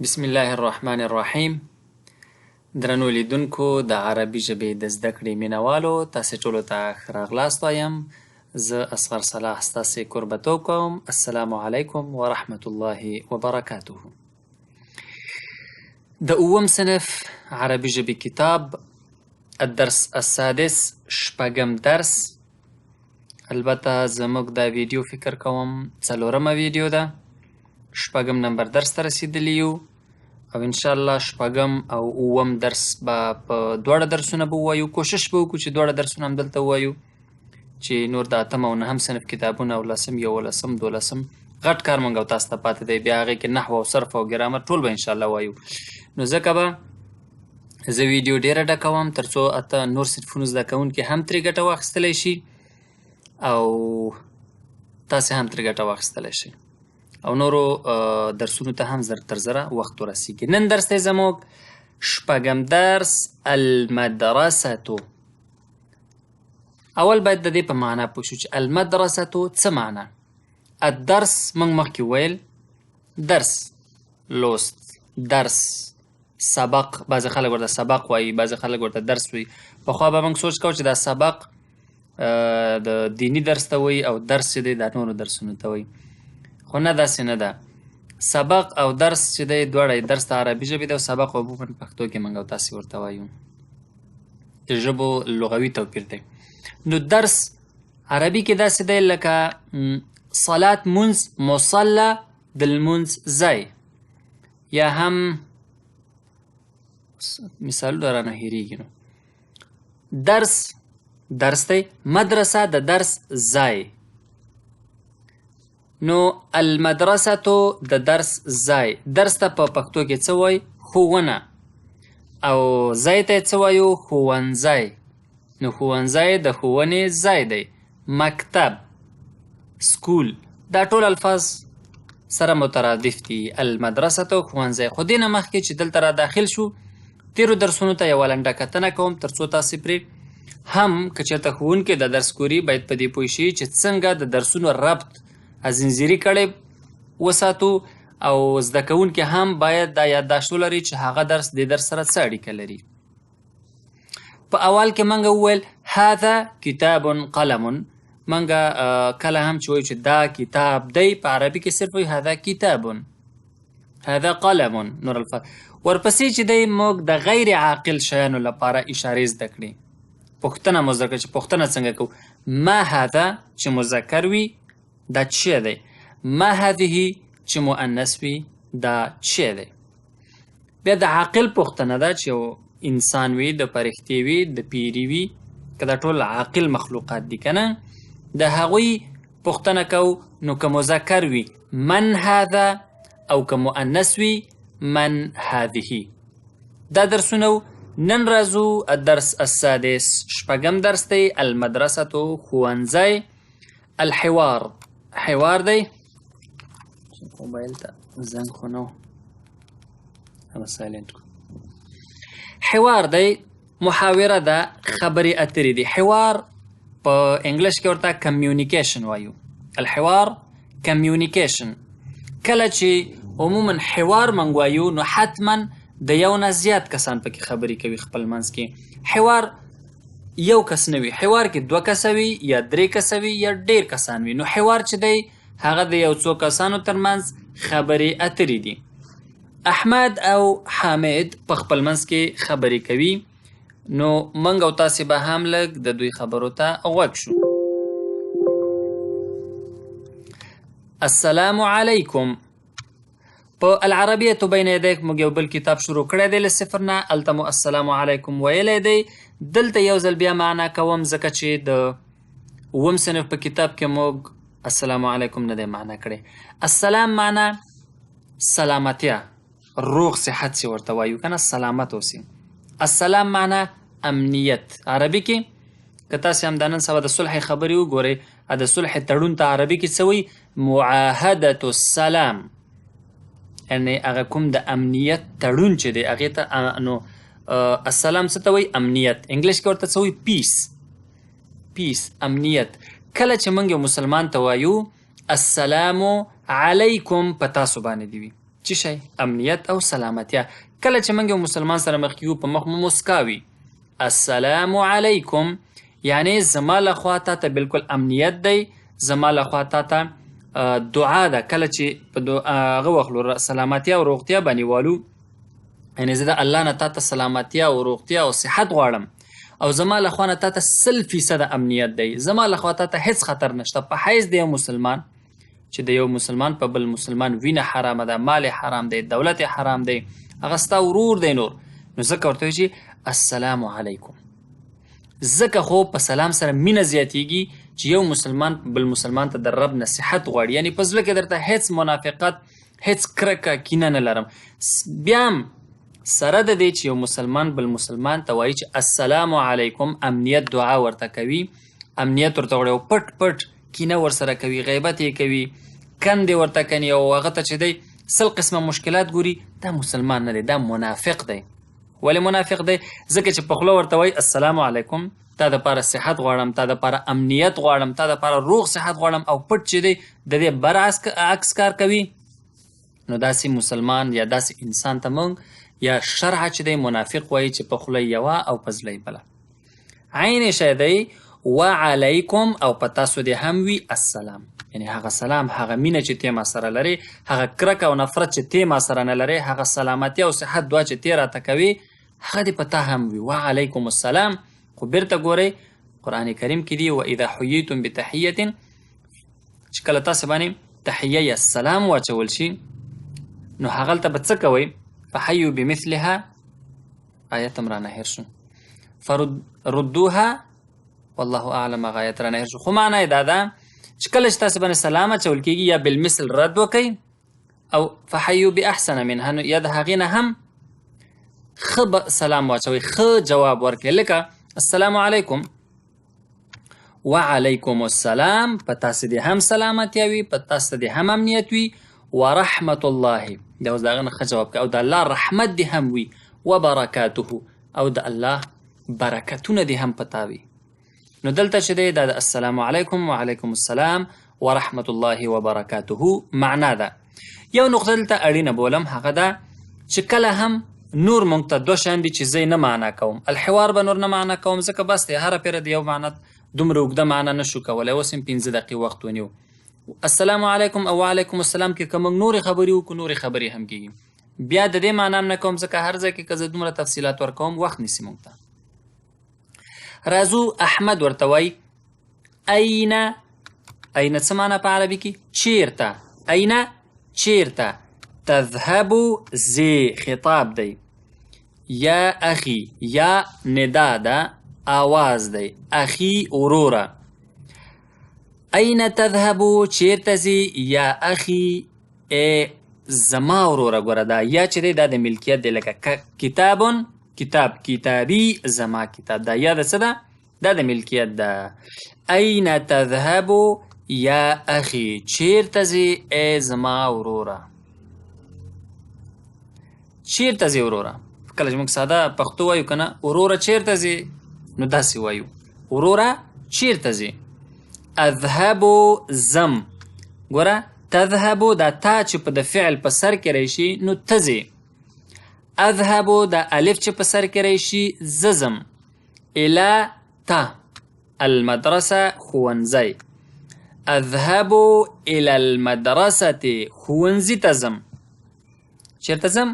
بسم الله الرحمن الرحیم. درنو لیدونکو د عربي ژبې د زده کړې مینوالو، تاسې ټولو ته ښه راغلاست وایم. زه اصغر صلاح ستاسې کوربتوب کوم. السلام علیکم ورحمة الله وبرکاته. د اووم صنف عربي ژبې کتاب الدرس السادس، شپږم درس. البته زموږ دا ویډیو فکر کوم څلورمه ویډیو ده. شپږم نمبر درس ته رسیدلی یو او انشاءالله شپږم او اووم درس به په دواړه درسونه به ووایو. کوشش به وکړو چې دواړه درسونه هم دلته ووایو، چې نور د اتم او نهم صنف کتابونه او لسم، یولسم، دولسم غټ کار موږ او تاسو ته پاتې دی. بیا هغې کې نحو او صرف او ګرامر ټول به انشاءالله وایو. نو ځکه به زه ویډیو ډېره ډکوم تر څو اته نور صنفونو زده کوونکي هم ترې ګټه واخیستلی شي او تاسې هم ترې ګټه واخیستلی شئ او نورو درسونو ته هم زر تر زره وخت ورسیږي. نن درس دی زموږ شپږم درس المدرسة. اول باید د دې په معنا پوه شو چې المدرسة څه معنا. الدرس موږ مخکې ویل درس، لوست، درس، سبق. بعضې خلک ورته سبق وایي، بعضې خلک ورته درس وایي. پخوا به موږ سوچ کوو چې دا سبق د دیني درس ته وایي او درس چې دی دا نورو درسونو ته وایي، خو نه، داسې نه ده. سبق او درس چې دی دواړه درس د عربي ژبې دی او سبق عموما پښتو کې موږ او تاسې ورته وایو. د ژبو لغوي توپیر دی. نو درس عربي کې داسې دی لکه صلات، منځ، مصله، د لمونځ ځای. یا هم مثالونه رانه هېرېږي. نو درس درس دی، مدرسه د درس ځای. نو المدرسة د درس ځای. درس ته په پښتو کې څه وایي؟ ښوونه. او ځای ته یې څه وایو؟ ښوونځی. نو ښوونځی د ښوونې ځای دی. مکتب، سکول، دا ټول الفاظ سره مترادف دي. المدرسة ښوونځی. خو دې نه مخکې چې دلته را داخل شو، تېرو درسونو ته یوه لنډه کتنه کوم تر څو تاسې پرې هم که چېرته ښوونکی د درس کوري باید په دې پوه شي چې څنګه د درسونو ربط ځنځیري کړی وساتو او زده کوونکي هم باید دا یادداشت ولري چې هغه درس دې درس سره څه اړیکه لري. په اول کې موږ وویل هذا کتاب قلم. موږ کله هم چې وایو چې دا کتاب دی، په عربي کې صرف وایو هذا کتاب، هذا قلم. نور الفاظ ورپسې چې دی موږ د غیر عاقل شیانو لپاره اشارې زده کړې. پوښتنه مو زده کړه چې پوښتنه څنګه کوو. ما هذا چې مذکر وي دا چی دی؟ ما هذه چې مؤنث وي دا چی دی؟ بیا د عاقل پوښتنه ده چې یو انسان وي، د فرښتې وي، د پیري وي، که دا ټول عاقل مخلوقات دي که نه، د هغوی پوښتنه کوو. نو که مذکر وي من هذا او که مؤنث وي من هذه. دا درسونه نن راځو الدرس السادس، شپږم درس دی المدرسة ښوونځی. الحوار، حوار دی. موبایل ته زنګ خو نه و، هغه سایلنټ کړو. حوار دی، محاوره ده، خبرې اترې دي. حوار په انګلیش کې ورته کمیونیکیشن وایو. الحوار کمیونیکیشن. کله چې عموما حوار موږ وایو نو حتما د یو نه زیات کسان پکې خبرې کوي خپل منځ کې. حوار یو کس نه وي، حوار کې دوه کسه وي یا درې کسه وي یا ډېر کسان وي. نو حوار چې دی هغه د یو څو کسانو ترمنځ خبرې اترې دي. احمد او حامد په خپل منځ کې خبرې کوي. نو موږ او تاسې به هم لږ د دوی خبرو ته غوږ شو. السلام علیکم. په العربیة بین یدیک موږ یو بل کتاب شروع کړی دی له صفر نه. هلته مو السلام علیکم ویلی دی. دلته یو ځل بیا معنا کوم ځکه چې د اووم صنف په کتاب کې موږ السلام علیکم نه دی معنا کړی. السلام معنا سلامتیا، روغ صحت چې ورته وایو که نه، سلامت اوسئ. السلام معنا امنیت. عربي کې که تاسې هم دا نن سبا د صلح خبرې وګورئ، د صلح تړون ته عربي کې څه وایي؟ معاهدة السلام. یعنې هغه کوم د امنیت تړون چې دی هغې ته نو السلام څه ته وایي؟ امنیت. انګلیش کې ورته څه وایي؟ پیس. پیس، امنیت. کله چې موږ یو مسلمان ته وایو السلام علیکم، په تاسو باندې دې وي، څه شی؟ امنیت او سلامتیا. کله چې موږ یو مسلمان سره مخ کیږو په مخ مو مسکا وي، السلام علیکم، یعنی زما لخوا تا ته بالکل امنیت دی، زما لخوا تا ته دعا ده. کله چې په هغه وخت سلامتیا او روغتیا باندې والو، یعنی زه د الله نه تا ته سلامتیا او روغتیا او صحت غواړم، او زما لخوا نه تا ته 100% امنیت دی، زما لخوا تا ته هیڅ خطر نشته. په حیث د یو مسلمان چې د یو مسلمان په بل مسلمان وینه حرامه ده، مال حرام دی، دولت حرام دی، هغه ستا ورور دی نور، نو ځکه ورته وایي چې السلام علیکم. ځکه خو په سلام سره مینه زیاتیږي چې یو مسلمان بل مسلمان ته د رب نصیحت غواړي، یعنی په زړه کې درته هیڅ منافقت، هیڅ کرکه، کینه نه لرم. بیا هم سره د دې چې یو مسلمان بل مسلمان ته وایي چې السلام علیکم، امنیت دعا ورته کوي، امنیت ورته وړي، او پټ پټ کینه ورسره کوي، غیبت یې کوي، کندې ورته کني، او هغه ته چې دی 100 قسمه مشکلات ګوري، دا مسلمان نه دی، دا منافق دی. ولې منافق دی؟ ځکه چې په خوله ورته وایي السلام علیکم، تا دپاره صحت غواړم، تا دپاره امنیت غواړم، تا دپاره روغ صحت غواړم، او پټ چې دی د دې برعکس کار کوي، نو داسې مسلمان یا داسې انسان ته موږ یا شرع چې دی منافق وایي چې په خوله یوه او په زړه بله. عین شی دی وعلیکم، او په تاسو دې هم وي السلام، یعنی هغه سلام، هغه مینه چې تی ما سره لري، هغه کرکه او نفرت چې تی ما سره نه لري، هغه سلامتی او صحت دعا چې تی راته کوي، هغه دې په تا هم وي. وعلیکم السلام. خو بیرته ګورئ قرآن کریم کې دي واذا حییتم بتحیة، چې کله تاسو باندې تحیه یا سلام واچول شي، نو هغلته به څه کوئ؟ فحیو بمثلها، آیت هم رانه هیر شو، فردوها والله اعلم، هغه آیت رانه هیر شو. خو معنی دا ده چې کله چې تاسو باندې سلام اچول کېږي، یا بالمثل رد وکئ، او فحیو باحسن منها، نو یا د هغې نه هم ښه سلام واچوئ، ښه جواب ورکړئ، لکه السلام علیکم، وعلیکم السلام، په تاسو دې هم سلامتیا وي، په تاسو دې هم امنیت وي، ورحمت الله، دا اوس د هغه نه ښه جواب کوي، او د الله رحمت دې هم وي، وبرکاته، او د الله برکتونه دې هم په تا وي. نو دلته چې دی دا د السلام علیکم وعلیکم السلام ورحمت الله وبرکاته معنا ده. یو نقطه دلته اړینه بولم، هغه ده چې کله هم نور موږ ته دوه شیان دي چې زه نه معنا کوم، الحوار به نور نه معنا کوم، ځکه بس دی هره پیره د یو معنا دومره اوږده معنا نشو کولی، اوس هم 15 دقیقې وخت ونیو. السلام علیکم او وعلیکم السلام کې که موږ نورې خبرې وکړو، نورې خبرې هم کېږي. بیا د دې معنا هم نه کوم، ځکه هر ځای کې که زه دومره تفصیلات ورکوم وخت نیسي موږ ته. راځو احمد ورته وایي اینا، اینا څه معنا په عربي کې؟ چیرته، اینا چیرته، تذهبو زی خطاب دی، یا اخی، یا ندا ده آواز دی، اخی وروره، این تذهبو چیرته زی، یا اخی ای زما وروره. ګوره دا یا چې دی دا د ملکیت دی، لکه کتابون، کتاب، کتابی زما کتاب، دا یا د څه ده؟ دا د ملکیت ده. این تذهبو یا اخی، چیرته زی ای زما وروره، چیرته زی وروره. کله چې موږ ساده پښتو وایو که نه، وروره چیرته زی، نو داسې وایو، وروره چیرته زی. اذهبو زم، ګوره تذهبو دا تا چې په د فعل په سر کې راشي نو تزی، اذهبو دا الف چې په سر کې راشي ززم، الی تا المدرسه ښوونځی، اذهبو الی المدرسه ښوونځي ته ځم، چیرته ځم؟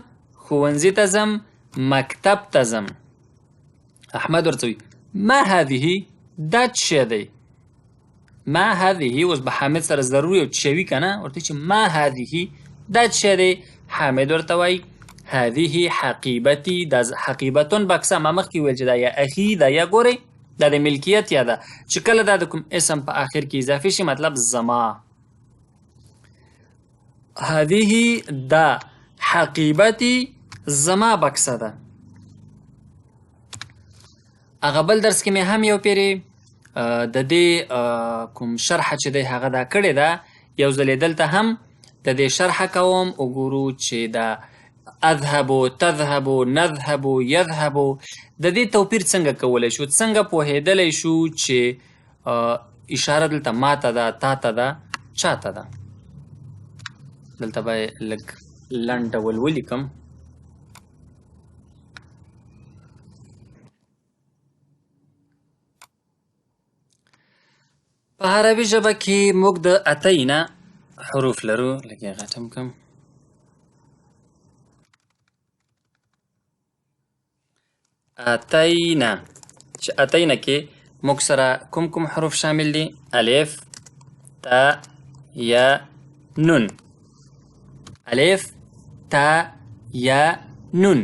ښوونځي ته ځم، مکتب ته ځم. احمد ورته وایي ما هذه، دا څه شی دی؟ ما هذه اوس به حامد سره ضروري یو څه وي که نه، ورته چې ما هذه دا څه شی دی؟ حامد ورته وایي هذه حقیبتي، دا حقیبتون بکسه، ما مخکې ویل چې دا یا اخي، دا یا ګورئ دا د ملکیت یا ده، چې کله دا د کوم اسم په آخر کې اضافي شي مطلب زما. هذه دا حقیبتي زما بکسه ده. هغه بل درس کې مې هم یو پیرې د دې کوم شرحه چې دی هغه دا کړې ده، یو ځلې دلته هم د دې شرحه کوم، وګورو چې دا اذهبو، تذهبو، نذهبو، یذهبو د دې توپیر څنګه کولی شو، څنګه پوهېدلی شو چې اشاره دلته ما ته ده، تا ته ده، چا ته ده. دلته به لږ لنډ ډول ولیکم. په عربي ژبه کې موږ د اتۍ نه حروف لرو. لږ یې غټم کم. اتینا، چې اتینا کې موږ سره کوم کوم حروف شامل دي؟ الف، تا، یا، نون. الف، تا، یا، نون.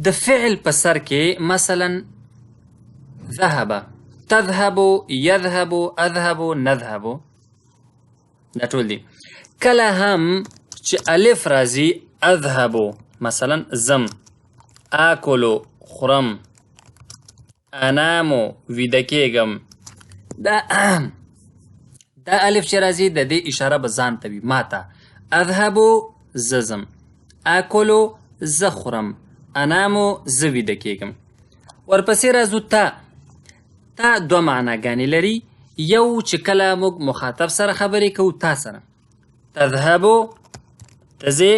د فعل په سر کې مثلا ذهب، تذهب، یذهب، اذهب، نذهب، دا ټول دي. کله هم چې الف راځي اذهب، مثلا زم، آکلو خورم، انامو ویده کېږم. دا الف چې راځي د دې اشاره به ځان ته وي، ماته. اذهبو زه ځم، آکلو زه خورم، انامو زه ویده کېږم. ورپسې راځو تا. تا دوه معناګانې لري. یو چې کله موږ مخاطب سره خبرې کوو، تا سره. تذهبو ته ځې،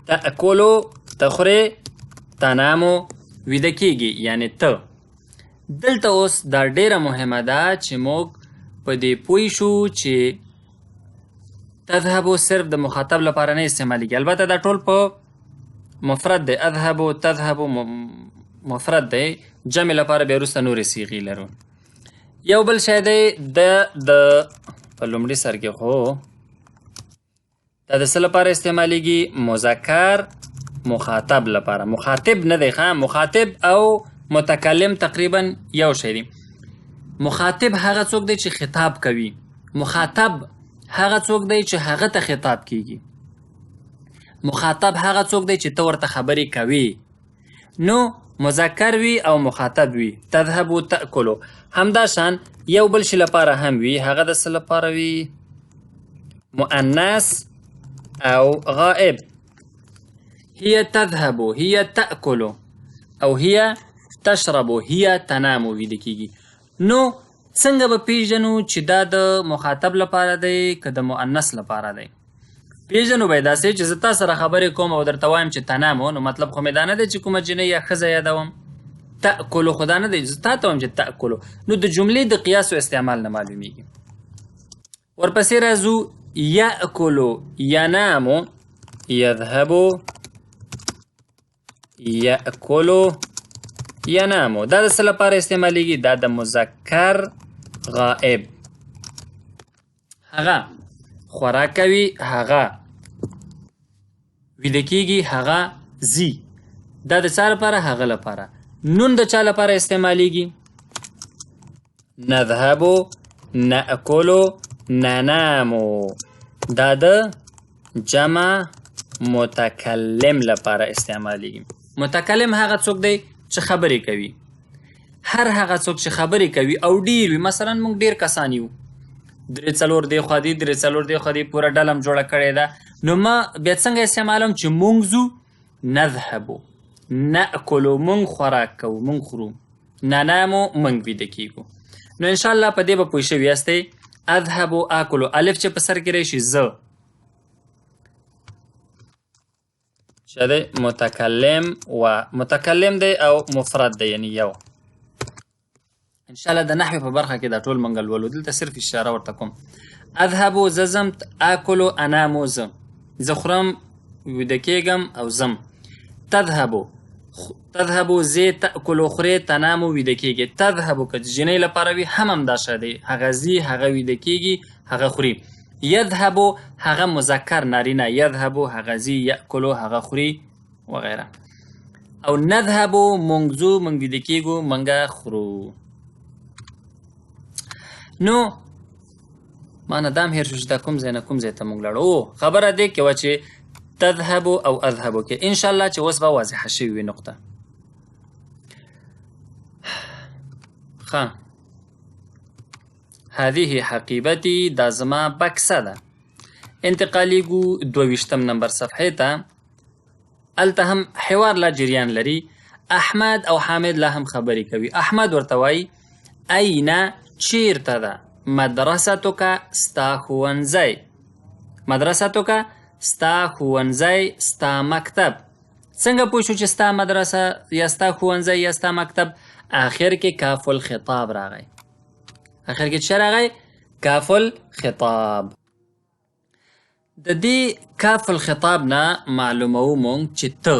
تأکلو ته خورې، تنامو ویده کېږي، یعنې ته. دلته اوس دا ډیره مهمه ده چې موږ په دې پوه شو چې تذهبو صرف د مخاطب لپاره نه استعمالیږي. البته دا ټول په مفرد دی. اذهبو، تذهبو مفرد دی. جمع لپاره بیا وروسته نورې صیغې لرو. یو بل شی دی د په لومړي سر کې خو دا د څه لپاره استعمالیږي؟ مذکر مخاطب لپاره. مخاطب نه دی ښه، مخاطب او متکلم تقریبا یو شی دی. مخاطب هغه څوک دی چې خطاب کوي. مخاطب هغه څوک دی چې هغه ته خطاب کیږي. مخاطب هغه څوک دی چې ته ورته خبرې کوي. نو مذکر وي او مخاطب وي. تذهبو، تأکلو. همدا شان یو بل شي لپاره هم وي. هغه د څه لپاره وي؟ مؤنث او غائب. هي تذهب، هي تأکل، او هي تشرب، هي تنام ویده کېږي. نو څنګه به پیژنو چې دا د مخاطب لپاره دی که د مؤنث لپاره دی؟ پیژنو به یې داسې چې زه تا سره خبرې کوم او درته وایم چې تنامو، نو مطلب خو مې دا نه دی چې کومه جنۍ یا ښځه یادوم. تأکلو خو دا نه دی، زه تا ته وایم چې تأکلو. نو د جملې د قیاس و استعمال نه معلومیږي. ورپسې راځو یأکلو، ینامو، یذهبو، یأکلو، ینامو. دا د څه لپاره استعمالیږي؟ دا د مذکر غائب. هغه خوراک کوي، هغه ویده کېږي، هغه ځي. دا د چا لپاره؟ هغه لپاره. نون د چا لپاره استعمالیږي؟ نذهبو، نأکلو، ننامو. دا د جمع متکلم لپاره استعمالیږي. متکلم هغه څوک دی چې خبرې کوي. هر هغه څوک چې خبرې کوي او ډیر وي. مثلا موږ ډیر کسان یو، درې څلور دی خوا دي، درې څلور دی خوا دي، پوره ډله م جوړه کړې ده. نو ما بیا څنګه استعمالوم چې موږ ځو؟ نذهبو، نأکلو موږ خوراک کوو، موږ خورو، ننامو موږ ویده کېږو. نو انشاءالله په دې به پوه شوي یاستئ. اذهبو، آکلو، الف چې په سر کې راشي زه چې دی متکلم و متکلم دی او مفرد دی، یعنی یو. انشاءالله د نحوې په برخه کې دا ټول موږ لولو. دلته صرف اشاره ورته کوم. اذهبو زه ځم، آکلو انامو زه خورم ویده کېږم او ځم. تذهبو زی، تأکلو خورې، تنامو ویده کېږي. تذهبو که جنۍ لپاره وي هم همدا شی دی. هغه ځي، هغه ویده کېږي، هغه خوري. یذهبو هغه مذکر نارینه، یذهبو هغه ځي، یأکلو هغه خوري وغیره. او نذهبو مونږ ځو، مونږ ویده کېږو، مونږه خورو. نو ما نه دام هېر شو چې دا کوم ځای نه کوم ځای ته مونږ لاړو. خبره دې کې وه چې تذهبو او اذهبو کې انشاءالله چې اوس به واضحه شوې وي نقطه. ښه، هذه حقیبتي، دا زما بکسه ده. انتقالیږو 22 نمبر صفحې ته. هلته هم حوار لا جریان لري. احمد او حامد لا هم خبرې کوي. احمد ورته وایي اینا چیرته ده؟ مدرستک ستا ښوونځی. مدرستک ستا ښوونځی ستا مکتب. څنګه پوه شو چې ستا مدرسه یا ستا ښوونځی یا ستا مکتب؟ آخر کې کاف الخطاب راغی. آخر کې څه راغی؟ کاف الخطاب. د دې کاف الخطاب نه معلوموو مونږ چې ته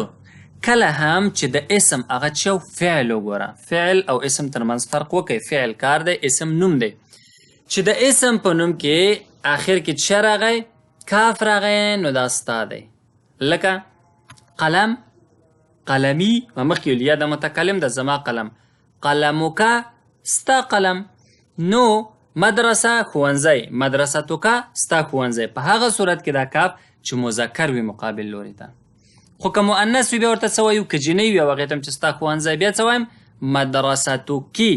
کله هم چې د اسم هغه چې فعل وګوره، فعل او اسم ترمنځ فرق وکړئ. فعل کار دی، اسم نوم دی. چې د اسم په نوم کې آخر کې څه راغی؟ کاف راغی، نو دا ستا دی. لکه قلم، قلمی، مخکې ویل یا د متکلم د زما قلم. قلموکا ستا قلم. نو مدرسه ښوونځی، مدرستوکا ستا ښوونځی. په هغه صورت کې دا کاف چې مذکر وي مقابل لوري ته. خو که مؤنث وي بیا ورته څه وایو؟ که جنۍ وي او هغې ته هم چې ستا ښوونځی بیا څه وایم؟ مدرستوکي.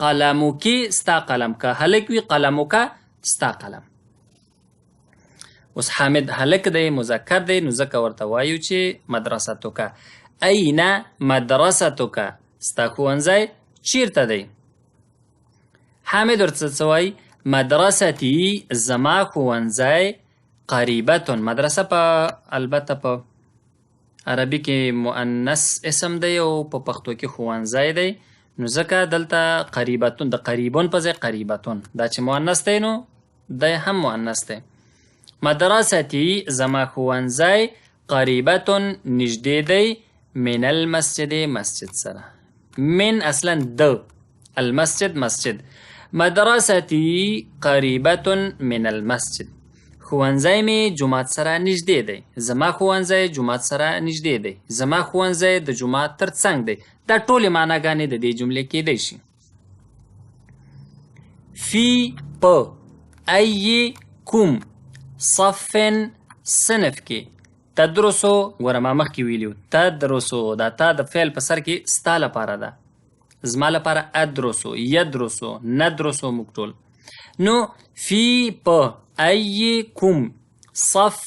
قلموکي ستا قلم. که هلک وي قلموکا ستا قلم. اوس حامد هلک دی، مذکر دی، نو ځکه ورته وایو چې مدرستوکا. این مدرستوکا ستا ښوونځی چیرته دی؟ حامد ورته څه وایي؟ مدرستي زما ښوونځی قریبتون. مدرسه په البته په عربي کې مؤنث اسم دی او په پښتو کې ښوونځی دی، نو ځکه دلته قریبتون د قریبون په ځای قریبتون. دا چې مؤنث دی نو دی هم مؤنث دی. مدرستي زما ښوونځی قریبتون نږدې دی من المسجد مسجد سره. من اصلا د المسجد مسجد. مدرستي قریبتون من المسجد. ښوونځی مې جومات سره نږدې دی. زما ښوونځی جومات سره نږدې دی. زما ښوونځی د جومات تر څنګ دی. دا ټولې معناګانې د دې جملې کیدی شي. فی په ای کوم صف صنف کې تدرسو. ګوره ما مخکې ویلي وو تدرسو، دا تا د فعل په سر کې ستا لپاره ده. زما لپاره ادرسو، یدرسو، ندرسو موږ ټول. نو فی په ای کوم صف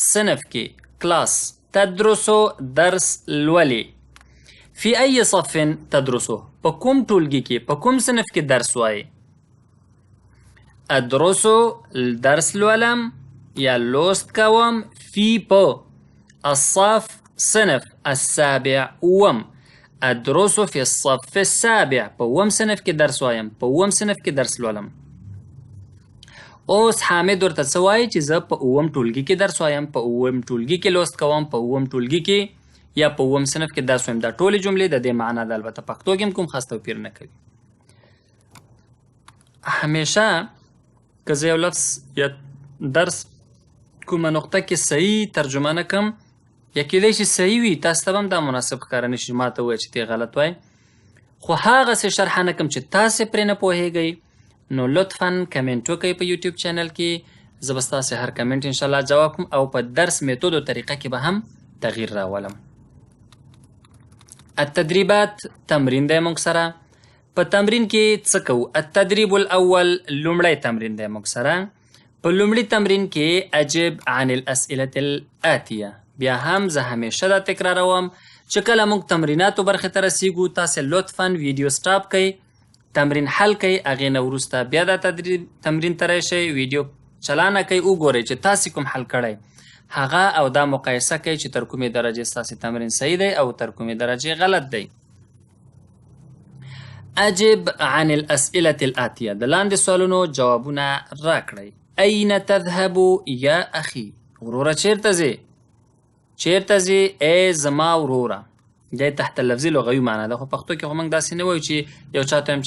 صنف کې کلاس تدرسو درس لولي. فی ای صف تدرسو په کوم ټولګي کې په کوم صنف کې درس وایي؟ ادرسو درس لولم یا لوست کوم. فی په الصف صنف السابع وم. ادرسو فی الصف السابع په وم صنف کې درس وایم، په وم صنف کې درس لولم. اوس حامد ورته څه وایي چې زه په اووم ټولګي کې درس وایم، په اووم ټولګي کې لوست کوم، په اووم ټولګي کې یا په اووم صنف کې درس وایم. دا ټولې جملې د دې معنا ده. البته پښتو کې هم کوم خاص توپیر نه کوي. همیشه که زه یو لفظ یا درس کومه نقطه کې صحیح ترجمه نه کړم یا کیدای شي صحیح وي، تاسو ته هم دا مناسب ښکاره نه شي ما ته ووایه چې ته غلط وایې، خو هغسې شرحه نه کړم چې تاسې پرې نه پوهیږئ، نو لطفا کمنټ وکړئ په یوټیوب چینل کې. زه به ستاسې هر کمنټ انشاءالله جواب کوم او په درس میتود او طریقه کې به هم تغییر راولم. التدریبات تمرین دی موږ سره. په تمرین کې څه کوو؟ التدریب الاول لومړی تمرین دی موږ سره. په لومړي تمرین کې اجب عن الاسئله الاتیه. بیا هم زه همیشه دا تکراروم چې کله موږ تمریناتو برخې ته رسیږو تاسې لطفا ویډیو سټاپ کړئ، تمرین حل کړئ، هغې نه وروسته بیا دا تمرین ته راشئ، ویډیو چلانه کړئ، وګورئ چې تاسې کوم حل کړی هغه او دا مقایسه کړئ چې تر کومې درجې ستاسې تمرین صحیح دی او تر کومې درجې غلط دی. اجب عن الاسئله الاتیه. د لاندې سوالونو جوابونه راکړئ. اين تذهب یا اخي؟ وروره چیرته ځې؟ چیرته ځې ای زما وروره؟ دا تحت لفظي لغوي معنا ده، خو پښتو کې خو موږ داسې نه وایو چې یو چا ته هم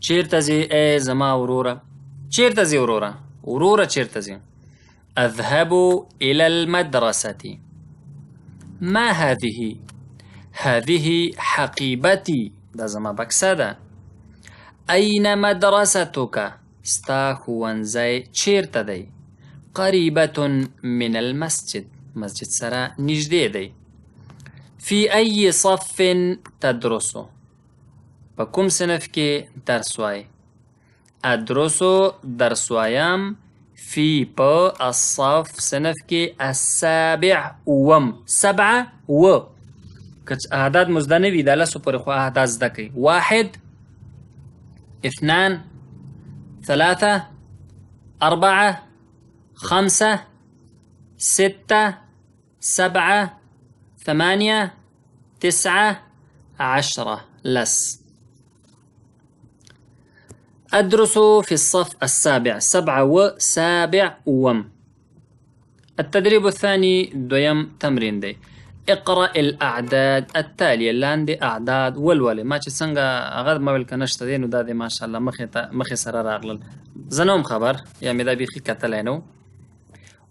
چیرته ځې ای زما وروره؟ چیرته ځې وروره؟ وروره چیرته ځې؟ اذهب الى المدرسة. ما هذه؟ هذه حقيبتي. دا زما بکسه ده. اين مدرستك؟ ستا ښوونځی چیرته دی؟ قریبة من المسجد. مسجد سره نږدې دی. فی ای صف تدرسو؟ په کوم صنف کې درس وایي؟ ادرسو درس وایم. فی په الصف صنف کې السابع وم. سبعه و که اعداد مزده نه وي دا لسو پورې خو اعداد زده کوي. واحد، اثنان، ثلاثة، أربعة، خمسة، 6 7 8 9 10 لس. أدرس في الصف السابع 7 وسابع وم. التدريب الثاني دويم تمرين دی. اقرأ الأعداد التالية لاندې أعداد ولولې. ما چې څنګه هغه مویل که نشته دی نو دا دی ماشاءالله مخې سره راغلل. زه نه وم خبر یا مې دا بیخي کتلی نه و.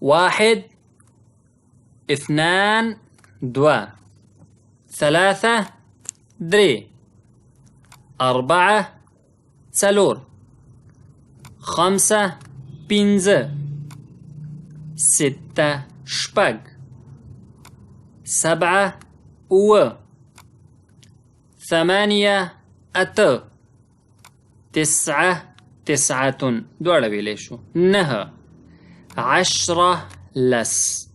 1 2 2 3 3 4 4 5 5 6 شپږ 7 اوه 8 اته 9 9 دواړه ویلی شو 9 10 لس.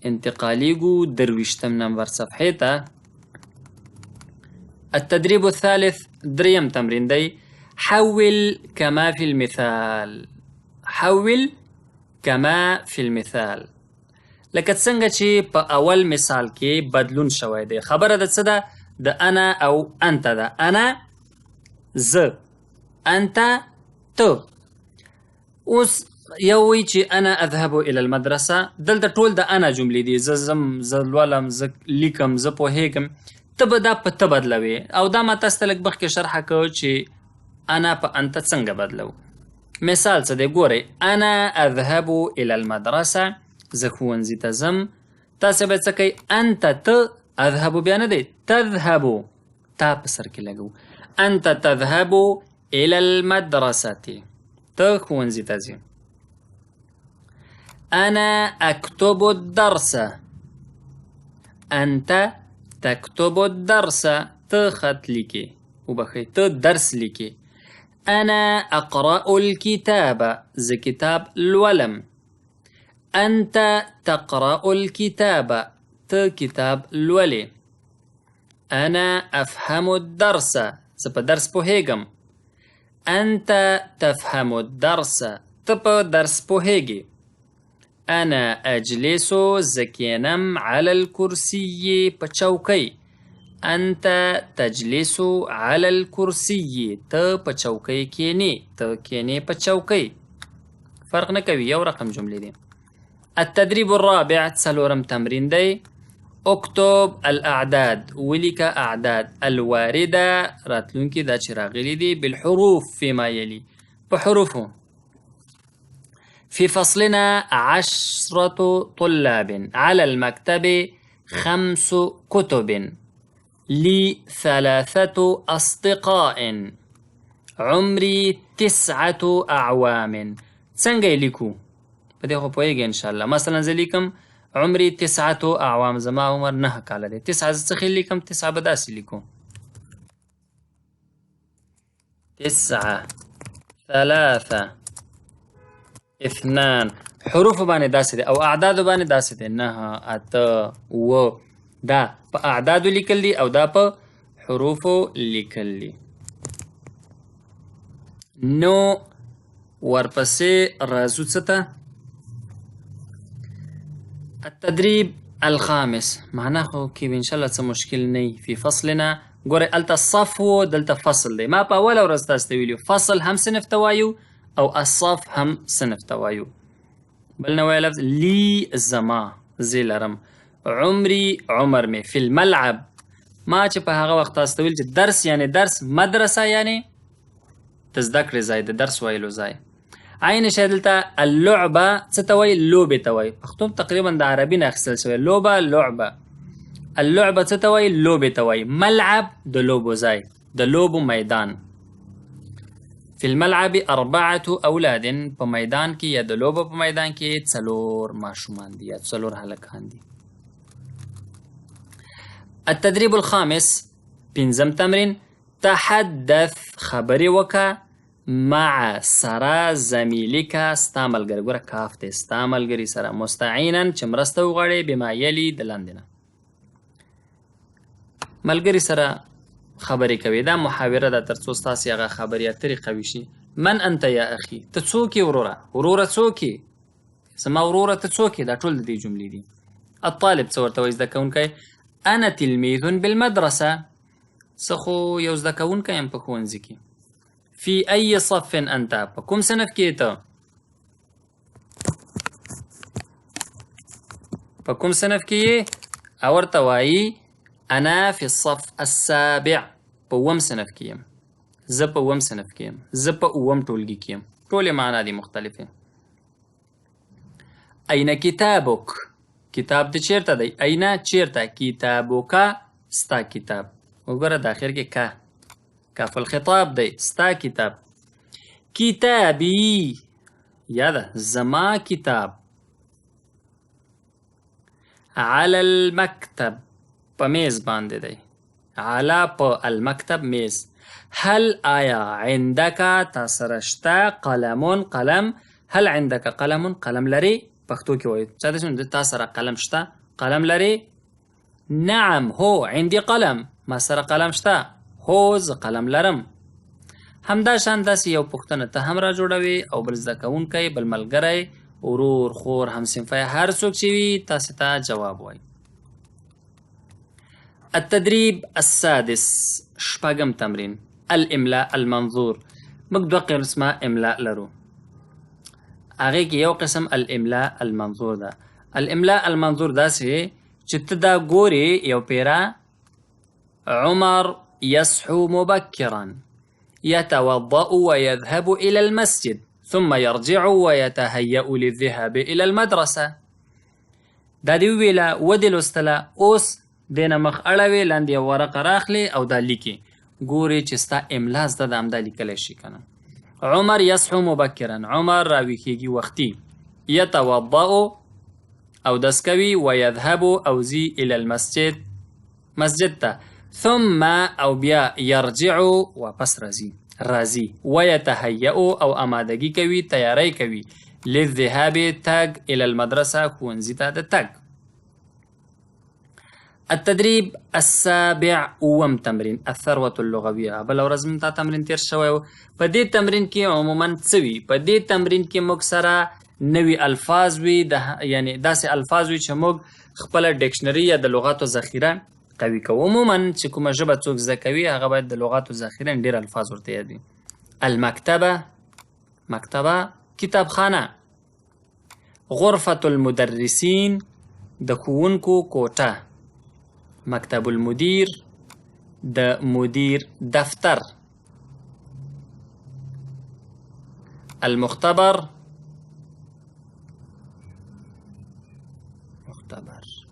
انتقاليقو درويشتم نمبر صفحيتا. التدريب الثالث دريم تمرين دي. حول كما في المثال. حول كما في المثال. لکه څنګه چې په اول مثال کې بدلون شوی دی. خبره د څه ده؟ د انا او انت ده. انا زه، انت ته. اوس یو وی چې انا اذهب الى المدرسه، دلته ټول د انا جملې دي. زه ځم، زه لولم، زه لیکم، زه پوهیږم. ته به دا په ته بدلوي او دا ما تاسو ته لږ مخکې شرحه کوو چې انا په انت څنګه بدلو. مثال څه دی؟ ګورئ، انا اذهب الى المدرسه، زه ښوونځي ته ځم. تاسو به څه کوئ؟ انت ته، اذهب بیا نه دی، تذهبو، تا په سر کې لګو. انت تذهب الى المدرسه، ته ښوونځي ته ځې. أنا أكتب الدرس، أنت تكتب الدرس، تخط لكي وبخي درس لكي. أنا أقرأ الكتاب، زي كتاب الولم. أنت تقرأ الكتاب، كتاب الولي. أنا أفهم الدرس، زي درس بوهيجم. أنت تفهم الدرس، تبا درس بوهيجي. أنا أجلس زكينم على الكرسي بچوكي. أنت تجلس على الكرسي، ت بچوكي كيني، ت كيني بچوكي. فرق نكوي، يو رقم جملة دي. التدريب الرابع تسلورم تمرين دي. اكتب الأعداد، ولك أعداد الواردة راتلونكي دا چراغلي دي بالحروف فيما يلي، بحروفهم. في فصلنا 10 طلاب، على المكتب 5 كتب، لي 3 أصدقاء، عمري 9 أعوام. څنګه یې لیکو؟ په دې خو پوهېږئ انشاءالله. مثلا زه لیکم عمري 9 أعوام، زما عمر 9 کاله دی. 9 زه څه لیکم؟ 9 به داسې لیکو، 9 3 2. حروف باندې داسې دی او اعداد باندې داسې دی، 9 8 و. دا په اعدادو لیکل دي او دا په حروفو لیکل دي. نو ورپسې راځو څه ته؟ التدريب الخامس. معنا خو کې انشاءالله څه مشکل نه. في فصلنا، ګورئ هلته صف و دلته فصل دی. ما په اوله ورځ تاسو ته ویلي فصل هم صنف ته وایو او الصف هم صنف ته وایو. بل نه وایه لفظ لي زما، زه لرم. عمري عمر مې. في الملعب، ما چې په هغه وخت تاسو ته ویل چې درس یعنی درس، مدرسه یعنی د زده کړې ځای، د درس ویلو ځای. عین شی دلته اللعبه څه ته وایي؟ لوبې ته وایي. پښتو تقریبا د عربي نه اخیستل شوی. لوبه، لعبه. اللعبه څه ته وایي؟ لوبې ته وایي. ملعب د لوبو ځای، د لوبو میدان. في الملعب 4 أولاد، په میدان کې یا د لوبو په میدان کې 4 ماشومان دي یا 4 هلکان دي. التدريب الخامس، پنځم تمرین. تحدث، خبرې وکړه، مع سره زمیلک، ستا ملګري. ګوره کاف دی، ستا ملګري سره. مستعینا، چې مرسته وغواړې، بما یلي، د لاندې نه. ملګري سره خبرې کوي. دا محاوره ده تر څو ستاسې هغه خبرې اترې قوي شي. من انت یا اخي، ته څوک یې وروره؟ وروره څوک یې؟ زما وروره ته څوک یې؟ دا ټول د دې جملې دي. الطالب څه ورته وایي زده کوونکی؟ انا تلمیذ بالمدرسه، زه خو یو زده کوونکی یم په ښوونځي کې. فی ای صف انت، په کوم صنف کې ته؟ په کوم صنف کې یې؟ او ورته وایي انا فی الصف السابع، په اووم صنف کې یم. زه په اووم صنف کې یم، زه په اووم ټولګي کې یم. ټولې معنا دي مختلفې. این کتابک، کتاب دې چیرته دی؟ اینا چیرته؟ کتابوکا، ستا کتاب. وګوره د اخر کې کا، کاف الخطاب دی، ستا کتاب. کتابی، یاده زما کتاب. علی المکتب، په میز باندې دی. علا په المکتب میز. هل آیا عندک تا سره شته قلمون قلم؟ هل عندک قلمون، قلم لري؟ پښتو کې وایي چا داسې تا سره قلم شته؟ قلم لري؟ نعم هو عندي قلم، ما سره قلم شته. هو زه قلم لرم. همداشان داسې یو پوښتنه ته هم را جوړوي او بل زده کوونکی، بل ملګری، ورور، خور، همصنفی، هر څوک چې وي تاسې ته جواب وایي. التدریب السادس، شپږم تمرین. الاملاء المنظور. موږ دوه قسمه املاء لرو. هغې کې یو قسم الاملاء المنظور ده. الاملاء المنظور داسې چې ته دا ګورې یو پیره، عمر يصحو مبكرا يتوضأ ويذهب إلى المسجد ثم يرجع ويتهيأ للذهاب إلى المدرسة. دا دې وویله، ودې لوستله، اوس دینه مخ اړوې، لاندې یو ورقه راخلې او دا لیکې، ګورې چې ستا املا زده ده، همدا لیکلی شي که نه. عمر يصحو مبكرا، عمر راویښېږي وختي. يتوضأ اودس کوي، ويذهب او ځي الى المسجد، مسجد ته. ثم او بیا يرجع واپس راځي. ويتهيأ او آمادګي کوي، تیاری کوي. للذهاب تګ، الى المدرسه ښوونځي ته د تګ. التدريب السابع، اوم تمرین. الثروة اللغویه. بله ورځ موږ ته تمرین تیر شوی و. په دې تمرین کې عموما څه وي؟ په دې تمرین کې موږ سره نوي الفاظ وي، یعنی داسې الفاظ وي چې موږ خپله ډکشنري یا د لغاتو ذخیره قوي کوو. عموما چې کومه ژبه څوک زده کوي هغه باید د لغاتو ذخیره ډېر الفاظ ورته یاد وي. المکتبه، مکتبه، کتابخانه. غرفة المدرسین، د ښوونکو کوټه. مکتب المدیر، د مدیر دفتر. المختبر،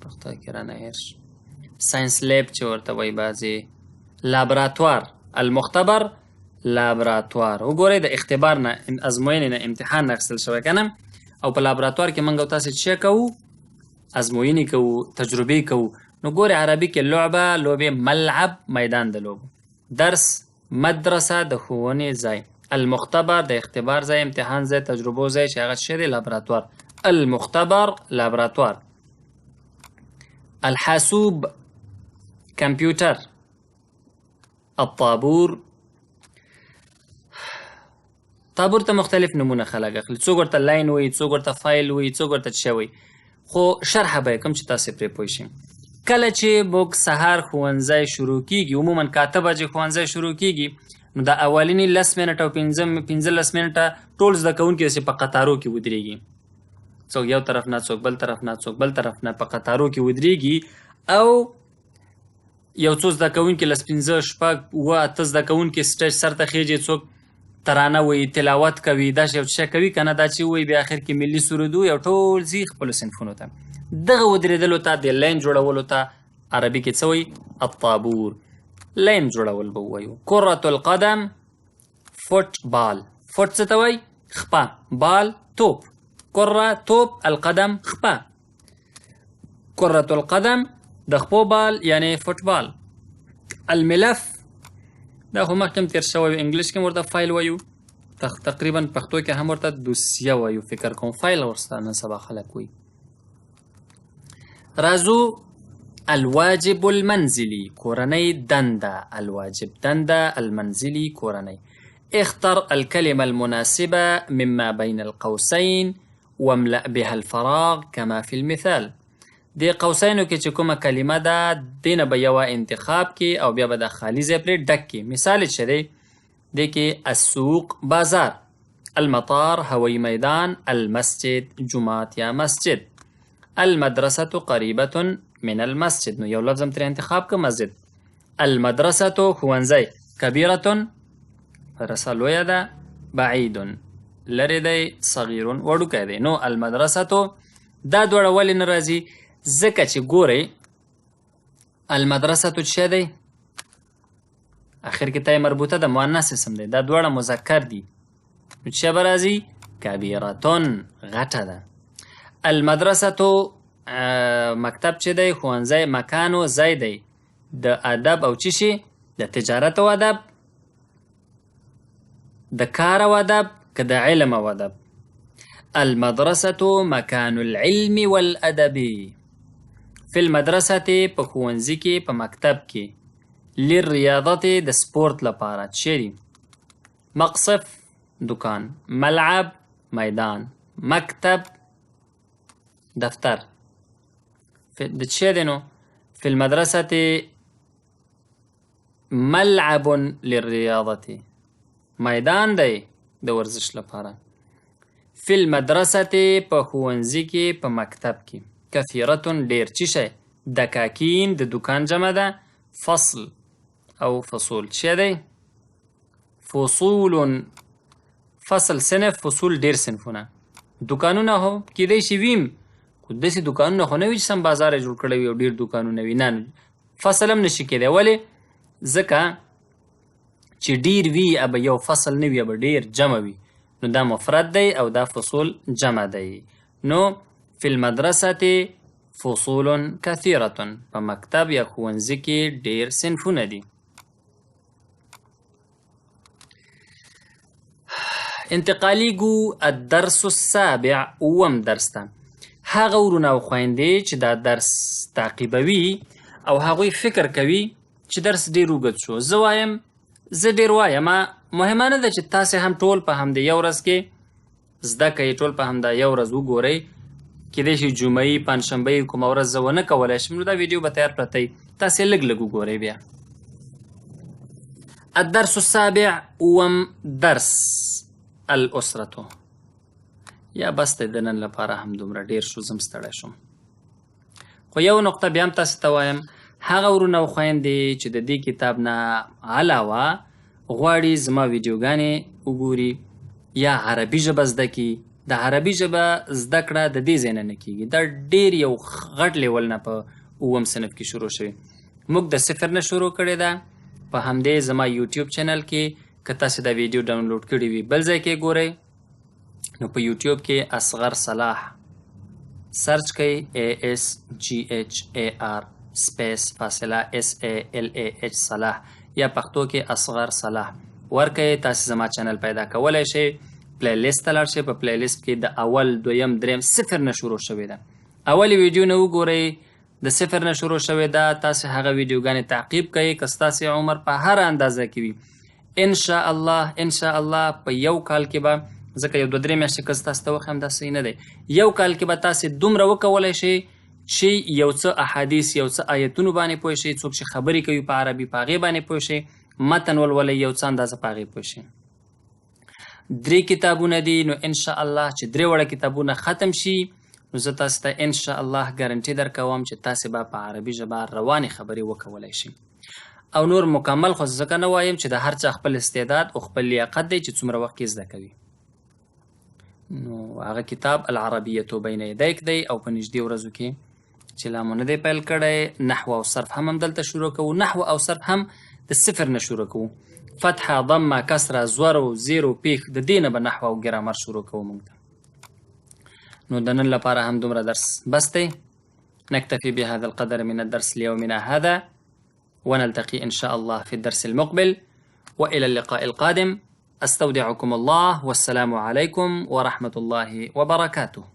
پښتو کې رانه هېر شو. ساینس لیب چې ورته وایي بعضې. لابراتوار، المختبر لابراتوار. وګورئ د اختبار نه، ازموینې نه، امتحان نه اخیستل شوی که نه. او په لابراتوار کې موږ او تاسې څه کوو؟ ازموینې کوو، تجربې کوو. نو ګورئ عربي کې لعبه، لوبې، ملعب، میدان د لوبو. درس، مدرسه د ښوونې ځای. المختبر د اختبار ځای، امتحان ځای، تجربو ځای چې هغه څه دی؟ لابراتوار. المختبر لابراتوار. الحاسوب، کمپیوټر. الطابور، طابور ته مختلف نمونه خلک اخلي. څوک ورته لاین وایي، څوک ورته فایل وایي، څوک ورته څه وایي، خو شرحه به یې کوم چې تاسې پرې پوه شئ. کله چې موږ سهار ښوونځی شروع کېږي، عموما که 8 بجې ښوونځی شروع کېږي، نو د اولینې 10 منټه او 15 منټه ټول زده کوونکي داسې په قطارو کې ودرېږي. څوک یو طرف نه، څوک بل طرف نه، څوک بل طرف نه، په قطارو کې ودرېږي. او یو څو زده کوونکي 15 شپږ اووه اته زده کوونکي سټیج سر ته خېجي، څوک ترانه وایي، تلاوت کوي، داسې یو څه کوي که نه، دا چې وایي بیا اخر کې ملي سرود وایي او ټول ځي خپلو صنفونو ته. دغه ودرېدلو ته، د لاین جوړولو ته عربي کې څه وایي؟ الطابور. لاین جوړول به ووایو. کرة القدم، فوټبال. فوټ څه ته وایي؟ خپه. بال، توپ. کره، توپ. القدم، خپه. کرة القدم د خپو بال یعنی فوټبال. الملف، دا خو مخکې هم تېر شوی، انګلیش کې هم ورته فایل وایو، تقریبا پښتو کې هم ورته دوسیه وایو، فکر کوم فایل ورسته نن سبا خلک وایي. راځو الواجب المنزلي، کورنۍ دنده. الواجب دنده، المنزلي کورنۍ. اختر الكلمة المناسبة مما بين القوسين واملأ بها الفراغ كما في المثال. د قوسینو کې چې کومه کلمه ده دې نه به یوه انتخاب کې او بیا به د خالي ځای پرې ډک کې. مثال چې دی دې کې السوق بازار، المطار هوایي میدان، المسجد جومات یا مسجد، المدرسة قریبة من المسجد، نو یو لفظ هم ترې انتخاب که مسجد. المدرسة ښوونځی، کبیرة مدرسه لویه ده، بعید لرې دی، صغیر وړوکی دی. نو المدرسة دا دواړه ولې نه راځي؟ ځکه چې ګورئ المدرسة چې دی اخر کې تای مربوطه ده، مؤنث اسم دی، دا دواړه مذکر دي، نو چې به راځي کبیرتون غټه ده. المدرسة مکتب چې دی ښوونځی مکان و ځای دی د ادب او چی شي د تجارت او ادب، د کار او ادب که د علم او ادب. المدرسة مکان العلم والادب. فی المدرسة په ښوونځي کې په مکتب کې، للریاضة د سپورت لپاره چیرې، مقصف دکان، ملعب میدان، مکتب دفتر. د چی دی نو فی المدرسة ملعب للریاضة میدان دی د ورزش لپاره. فی المدرسة په ښوونځي کې په مکتب کې. کثیرة ډیر چی شی، دکاکین د دکان جمع ده، فصل او فصول چی دی فصول، فصل صنف، فصول ډیر صنفونه. دکانونه هم کیدای شي ویم خو داسې دکانونه خو نه وي چې سم بازار یې جوړ کړی وي او ډېر دکانونه وي، نه فصل هم نشي کیدی. ولې؟ ځکه چې ډیر وي ابه یو فصل نه وي ابه ډیر جمع وي، نو دا مفرد دی او دا فصول جمع دی. نو فی المدرسة فصول کثیرة، په مکتب یا ښوونځي کې ډیر صنفونه دي. انتقالی گو الدرس السابع، اوم درس ته. هغه ورونه او خویندې چې دا درس تعقیبوي او هغوی فکر کوي چې درس ډیر اوږد شو. زه وایم زه ډیر وایم، مهمه نه ده چې تاسې هم ټول په همدې یو ورځ کې زده کوئ، ټول په همدا یو ورځ وګورئ. کیدای شي جمعې پنجشنبې کومه ورځ زه ونه کولی شم، نو دا ویډیو به تیار پرته وي، تاسې لږ لږ وګورئ. بیا الدرس السابع، اوم درس، الاسرة. یا بس دی د نن لپاره هم دومره ډیر شو، زم ستړی شم. خو یو نقطه بیا هم تاسې ته وایم، هغه ورونه او خویندې چې د دې کتاب نه علاوه غواړي زما ویډیوګانې وګوري یا عربي ژبه زده کړي، د عربي ژبه زده کړه د دې ځای نه نه کېږي، دا ډېر یو غټ لیول نه په اووم صنف کې شروع شوی. موږ د صفر نه شروع کړې ده په همدې زما یوټیوب چینل کې. که تاسې دا ویډیو ډاونلوډ کړي وي بل ځای کې ګورئ، نو په یوټیوب کې اصغر صلاح سرچ کوئ، ASGHAR سپیس فاصله SALAH صلاح، یا پښتو کې اصغر صلاح ورکوئ. تاسې زما چینل پیدا کولی شئ، پلی لیست ته لاړ شئ. په پلی لیست کې د اول، دویم، دریم صفر نه شروع شوې ده. اولې ویډیو نه وګورئ، د صفر نه شروع شوې ده. تاسې هغه ویډیوګانې تعقیب کوئ که ستاسې عمر په هر اندازه کې وي. انشاءالله په یو کال کې به، ځکه یو 2-3 میاشتې که زه تاسو ته وښیم دا صحیح نه دی، یو کال کې به تاسې دومره وکولی شئ چې یو څه احادیث، یو څه آیتونو باندې پوه شئ، څوک چې خبرې کوي په عربي په هغې باندې پوه شئ، متن ولولئ، یو څه اندازه په هغې پوه شئ. 3 کتابونه دي، نو انشاءالله چې 3 وړه کتابونه ختم شي، نو زه تاسو ته انشاءالله ګارنټي درکوم چې تاسې به په عربي ژبه روانې خبرې وکولی شئ. او نور مکمل خو ځکه نه وایم چې د هر چا خپل استعداد او خپل لیاقت دی چې څومره وخت کې زده کوي. نو هغه کتاب العربیة بین یدیک دی، او په نږدې ورځو کې چې لا مو نه دی پیل کړی، نحو او صرف هم همدلته شروع کوو. نحو او صرف هم د صفر نه شروع کوو، فتحه، ضمه، کسره، زور، زیرو، پیښ، د دې نه به نحو او ګرامر شروع کوو موږ ته. نو د نن لپاره هم دومره درس بس دی. نکتفي بهذا القدر من الدرس ليومنا هذا، ونلتقي إن شاء الله في الدرس المقبل، وإلى اللقاء القادم. أستودعكم الله، والسلام عليكم ورحمة الله وبركاته.